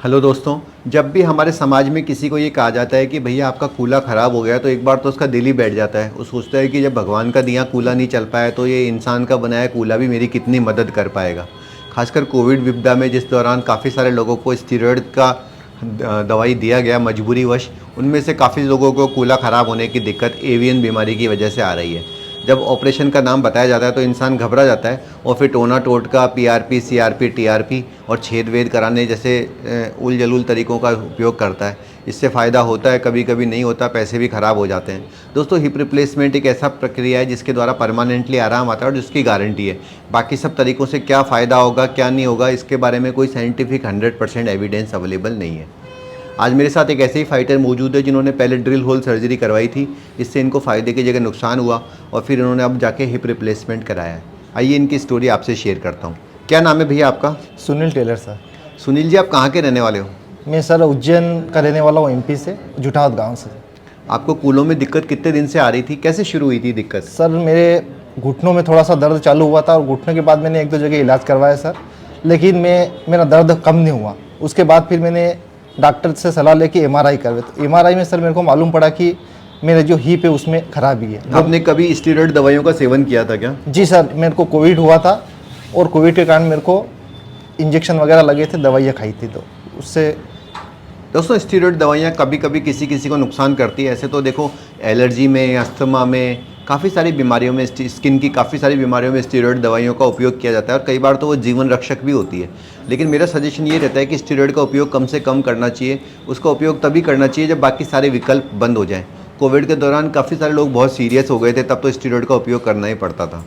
Hello दोस्तों, जब भी हमारे समाज में किसी को ये कहा जाता है कि भैया आपका कूल्हा ख़राब हो गया, तो एक बार तो उसका दिल ही बैठ जाता है। वो सोचता है कि जब भगवान का दिया कूल्हा नहीं चल पाया तो ये इंसान का बनाया कूल्हा भी मेरी कितनी मदद कर पाएगा। खासकर कोविड विपदा में जिस दौरान काफ़ी सारे लोगों को स्टीरॉयड का दवाई दिया गया मजबूरीवश, उनमें से काफ़ी लोगों को कूल्हा ख़राब होने की दिक्कत एवियन बीमारी की वजह से आ रही है। जब ऑपरेशन का नाम बताया जाता है तो इंसान घबरा जाता है और फिर टोना टोटका, पीआरपी, सीआरपी, टीआरपी और छेद वेद कराने जैसे उल जलूल तरीक़ों का उपयोग करता है। इससे फ़ायदा होता है, कभी कभी नहीं होता, पैसे भी ख़राब हो जाते हैं। दोस्तों, हिप रिप्लेसमेंट एक ऐसा प्रक्रिया है जिसके द्वारा परमानेंटली आराम आता है और जिसकी गारंटी है। बाकी सब तरीक़ों से क्या फ़ायदा होगा क्या नहीं होगा, इसके बारे में कोई साइंटिफिक 100% एविडेंस अवेलेबल नहीं है। आज मेरे साथ एक ऐसे ही फाइटर मौजूद है जिन्होंने पहले ड्रिल होल सर्जरी करवाई थी। इससे इनको फ़ायदे की जगह नुकसान हुआ और फिर इन्होंने अब जाके हिप रिप्लेसमेंट कराया है। आइए इनकी स्टोरी आपसे शेयर करता हूँ। क्या नाम है भैया आपका? Sunil Tailor sir. सुनील जी, आप कहाँ के रहने वाले हो? मैं सर उज्जैन का रहने वाला हूँ, एमपी से, जुटावत गांव से। आपको कूल्हों में दिक्कत कितने दिन से आ रही थी, कैसे शुरू हुई थी दिक्कत? सर मेरे घुटनों में थोड़ा सा दर्द चालू हुआ था और घुटने के बाद मैंने एक दो जगह इलाज करवाया सर, लेकिन मेरा दर्द कम नहीं हुआ। उसके बाद फिर मैंने डॉक्टर से सलाह लेके एमआरआई करवाई। तो एमआरआई में सर मेरे को मालूम पड़ा कि मेरे जो हिप है उसमें खराबी है। आपने कभी स्टीरॉयड दवाइयों का सेवन किया था क्या? जी सर, मेरे को कोविड हुआ था और कोविड के कारण मेरे को इंजेक्शन वगैरह लगे थे, दवाइयाँ खाई थी, तो उससे। दोस्तों, स्टीरॉयड दवाइयाँ कभी कभी किसी किसी को नुकसान करती है। ऐसे तो देखो, एलर्जी में, अस्थमा में, काफ़ी सारी बीमारियों में, स्किन की काफ़ी सारी बीमारियों में स्टीरॉयड दवाइयों का उपयोग किया जाता है और कई बार तो वो जीवन रक्षक भी होती है। लेकिन मेरा सजेशन ये रहता है कि स्टीरॉयड का उपयोग कम से कम करना चाहिए। उसका उपयोग तभी करना चाहिए जब बाकी सारे विकल्प बंद हो जाएं। कोविड के दौरान काफ़ी सारे लोग बहुत सीरियस हो गए थे, तब तो स्टीरॉयड का उपयोग करना ही पड़ता था।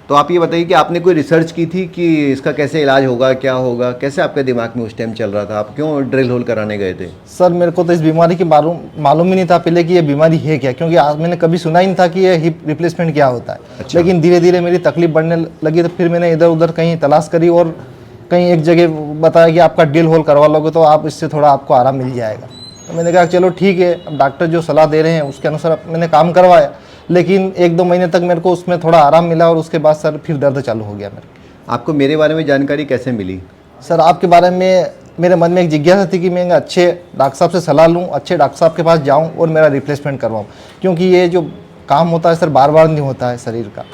तो आप ये बताइए कि आपने कोई रिसर्च की थी कि इसका कैसे इलाज होगा, क्या होगा, कैसे आपके दिमाग में उस टाइम चल रहा था? आप क्यों ड्रिल होल कराने गए थे? सर मेरे को तो इस बीमारी के मालूम ही नहीं था पहले कि ये बीमारी है क्या, क्योंकि मैंने कभी सुना ही नहीं था कि ये हिप रिप्लेसमेंट क्या होता है। अच्छा। लेकिन धीरे धीरे मेरी तकलीफ बढ़ने लगी, तो फिर मैंने इधर उधर कहीं तलाश करी और कहीं एक जगह बताया कि आपका ड्रिल होल करवा लोगे तो आप इससे थोड़ा आपको आराम मिल जाएगा। तो मैंने कहा चलो ठीक है, अब डॉक्टर जो सलाह दे रहे हैं उसके अनुसार मैंने काम करवाया। लेकिन एक दो महीने तक मेरे को उसमें थोड़ा आराम मिला और उसके बाद सर फिर दर्द चालू हो गया मेरे को। आपको मेरे बारे में जानकारी कैसे मिली? सर आपके बारे में मेरे मन में एक जिज्ञासा थी कि मैं अच्छे डॉक्टर साहब से सलाह लूं, अच्छे डॉक्टर साहब के पास जाऊं और मेरा रिप्लेसमेंट करवाऊं, क्योंकि ये जो काम होता है सर बार बार नहीं होता है शरीर का।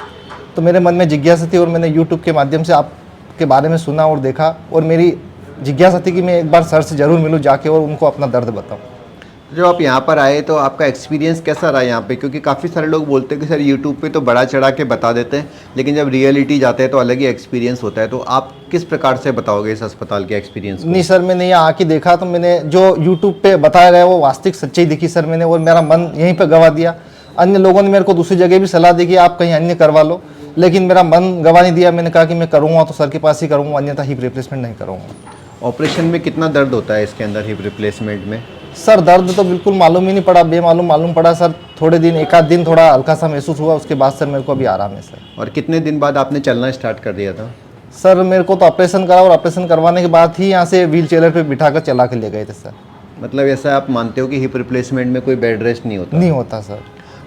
तो मेरे मन में जिज्ञासा थी और मैंने यूट्यूब के माध्यम से आपके बारे में सुना और देखा, और मेरी जिज्ञासा थी कि मैं एक बार सर से ज़रूर मिलूँ जाके और उनको अपना दर्द बताऊँ। जब आप यहाँ पर आए तो आपका एक्सपीरियंस कैसा रहा यहाँ पे? क्योंकि काफ़ी सारे लोग बोलते हैं कि सर यूट्यूब पे तो बड़ा चढ़ा के बता देते हैं, लेकिन जब रियलिटी जाते हैं तो अलग ही एक्सपीरियंस होता है। तो आप किस प्रकार से बताओगे इस अस्पताल के एक्सपीरियंस को? नहीं सर, मैंने यहाँ आके देखा तो मैंने जो यूट्यूब पे बताया गया वो वास्तविक सच्चाई दिखी सर मैंने, और मेरा मन यहीं पर गवा दिया। अन्य लोगों ने मेरे को दूसरी जगह भी सलाह दी कि आप कहीं अन्य करवा लो, लेकिन मेरा मन गवा नहीं दिया। मैंने कहा कि मैं करूँगा तो सर के पास ही करूँगा, अन्यथा हिप रिप्लेसमेंट नहीं करूँगा। ऑपरेशन में कितना दर्द होता है इसके अंदर, हिप रिप्लेसमेंट में? सर दर्द तो बिल्कुल मालूम ही नहीं पड़ा, बेमालूम मालूम पड़ा सर। थोड़े दिन, एक आध दिन थोड़ा हल्का सा महसूस हुआ, उसके बाद सर मेरे को अभी आराम है सर। और कितने दिन बाद आपने चलना स्टार्ट कर दिया था? सर मेरे को तो ऑपरेशन करा और ऑपरेशन करवाने के बाद ही यहाँ से व्हील चेयर पे बिठा कर चला के ले गए थे सर। मतलब ऐसा आप मानते हो कि हिप रिप्लेसमेंट में कोई बेड रेस्ट नहीं होता? नहीं होता सर।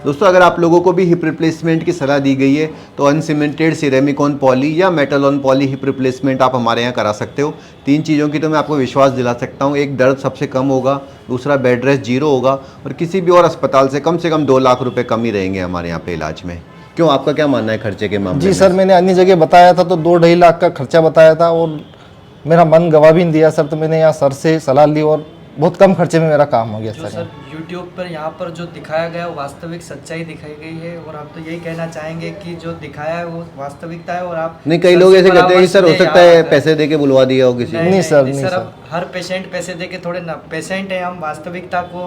दोस्तों, अगर आप लोगों को भी हिप रिप्लेसमेंट की सलाह दी गई है तो अनसीमेंटेड सिरेमिक-ऑन पॉली या मेटल-ऑन पॉली हिप रिप्लेसमेंट आप हमारे यहाँ करा सकते हो। 3 चीज़ों की तो मैं आपको विश्वास दिला सकता हूँ। एक, दर्द सबसे कम होगा, दूसरा बेड रेस्ट 0 होगा, और किसी भी और अस्पताल से कम 2 लाख रुपये कम ही रहेंगे हमारे यहाँ पे इलाज में। क्यों, आपका क्या मानना है खर्चे के मामले में? जी सर, मैंने अन्य जगह बताया था तो 2-2.5 लाख का खर्चा बताया था और मेरा मन गवा भी नहीं दिया सर। तो मैंने यहाँ सर से सलाह ली और बहुत कम खर्चे में मेरा काम हो गया सर। यूट्यूब पर यहाँ पर जो दिखाया गया वो वास्तविक सच्चाई दिखाई गई है, और आप तो यही कहना चाहेंगे कि जो दिखाया है वो वास्तविकता है। और आप नहीं, कई लोग ऐसे कहते हैं कि सर हो सकता है पैसे दे के बुलवा दिया हो किसी। नहीं सर, अब हर पेशेंट पैसे दे के थोड़े ना पेशेंट है, हम वास्तविकता को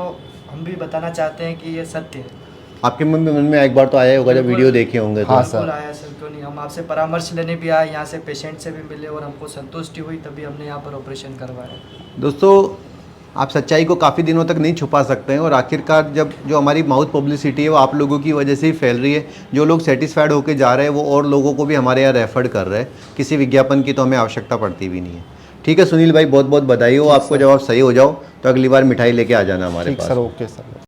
हम भी बताना चाहते हैं कि ये सत्य है। आपके मन में एक बार तो आया होगा जब वीडियो देखे होंगे तो? हाँ सर, आया सर, क्यों नहीं। हम आपसे परामर्श लेने भी आए, यहाँ से पेशेंट से भी मिले और हमको संतुष्टि हुई, तभी हमने यहाँ पर ऑपरेशन करवाया। दोस्तों, आप सच्चाई को काफ़ी दिनों तक नहीं छुपा सकते हैं, और आखिरकार जब जो हमारी माउथ पब्लिसिटी है वो आप लोगों की वजह से ही फैल रही है। जो लोग सेटिस्फाइड होकर जा रहे हैं वो और लोगों को भी हमारे यहाँ रेफर कर रहे हैं। किसी विज्ञापन की तो हमें आवश्यकता पड़ती भी नहीं है। ठीक है सुनील भाई, बहुत बहुत बधाई हो आपको। जब आप सही हो जाओ तो अगली बार मिठाई लेके आ जाना हमारे पास। Sir, okay sir.